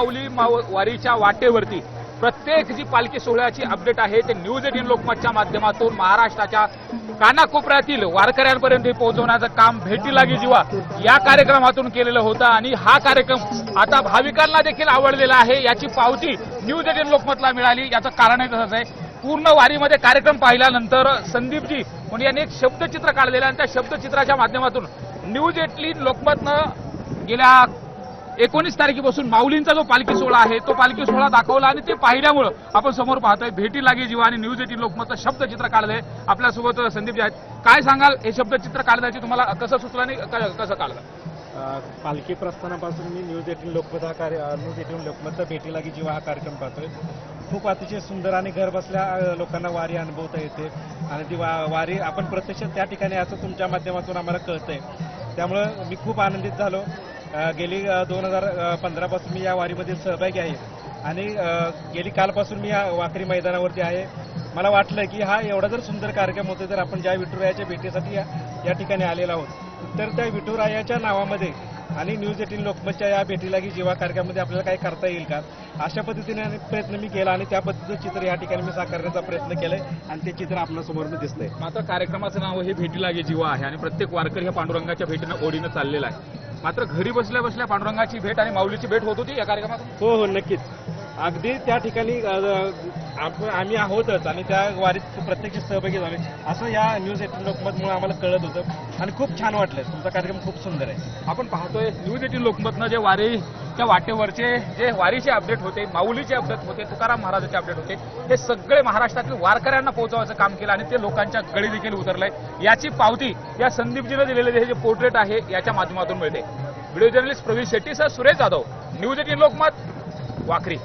माऊली वारीच्या वाटेवरती प्रत्येक जी पालखी सोहळ्याची अपडेट आहे ते न्यूज 18 लोकमतच्या माध्यमातून महाराष्ट्राच्या कानाकोपऱ्यातील वारकऱ्यांपर्यंत पोहोचवण्याचं काम भेटी लागी जीवा या कार्यक्रमातून केलेलं होतं आणि हा कार्यक्रम आता भाविकांना देखील आवडलेला आहे। याची पावती न्यूज 18 लोकमतला मिळाली। याचं कारण तसंच आहे, पूर्ण वारीमध्ये कार्यक्रम पाहिल्यानंतर संदीपजी म्हणजे यांनी एक शब्दचित्र काढलेलं आणि त्या शब्दचित्राच्या माध्यमातून न्यूज 18 लोकमतनं गेल्या 19 तारखेपासून माऊलींचा जो पालखी सोहळा आहे तो पालखी सोहळा दाखवला आणि ते पाहिल्यामुळे आपण समोर पाहतोय भेटी लागी जीवा आणि न्यूज 18 लोकमतचं शब्दचित्र काढलंय। आपल्यासोबत संदीपजी आहेत, काय सांगाल हे शब्दचित्र काढण्याची तुम्हाला कसं सुचलं आणि कसं काढलं? पालखी प्रस्थानापासून मी न्यूज 18 लोकमत न्यूज 18 लोकमतचा भेटी लागी जीवा हा कार्यक्रम पाहतोय। खूप अतिशय सुंदर आणि घर बसल्या लोकांना वारी अनुभवता येते आणि ती वारी आपण प्रत्यक्ष त्या ठिकाणी असं तुमच्या माध्यमातून आम्हाला कळतंय, त्यामुळं मी खूप आनंदित झालो। गेली 2015 पासून मी या वारीमध्ये सहभागी आहे आणि गेली कालपासून मी या वाकरी मैदानावरती आहे। मला वाटलं की हा एवढा जर सुंदर कार्यक्रम होता तर आपण ज्या विठुरायाच्या भेटीसाठी या ठिकाणी आलेलो आहोत तर त्या विठुरायाच्या नावामध्ये आणि न्यूज 18 लोकमतच्या या भेटीलागी जीवा कार्यक्रमामध्ये आपल्याला काय करता येईल का, अशा पद्धतीने प्रयत्न मी केला आणि त्या पद्धतीचं चित्र या ठिकाणी मी साकारण्याचा प्रयत्न केलाय आणि ते चित्र आपल्यासमोर दिसतंय। मात्र कार्यक्रमाचं नाव हे भेटीलागी जीवा आहे आणि प्रत्येक वारकरी ह्या पांडुरंगाच्या भेटीनं ओढीनं चाललेला आहे। मात्र घरी बसल्या बसल्या पांडुरंगाची भेट आणि माऊलीची भेट होत होती या कार्यक्रमात? हो हो, नक्कीच। अगदी त्या ठिकाणी आम्ही आहोतच आणि त्या वारीत प्रत्यक्ष सहभागी झाले असं या न्यूज 18 लोकमतमुळे आम्हाला कळत होतं आणि खूप छान वाटलं। तुमचा कार्यक्रम खूप सुंदर आहे। आपण पाहतोय न्यूज 18 लोकमतनं जे वारीच्या वाटेवरचे जे वारीचे अपडेट होते, माऊलीचे अपडेट होते, तुकाराम महाराजांचे अपडेट होते, हे सगळे महाराष्ट्रातील वारकऱ्यांना पोहोचवायचं काम केलं आणि ते लोकांच्या गळी देखील उतरलंय। याची पावती या संदीपजीनं दिलेले हे जे पोर्ट्रेट आहे याच्या माध्यमातून मिळते। व्हिडिओ जर्नलिस्ट प्रवीण शेट्टी सह सुरेश जाधव, न्यूज 18 लोकमत, वाकरी।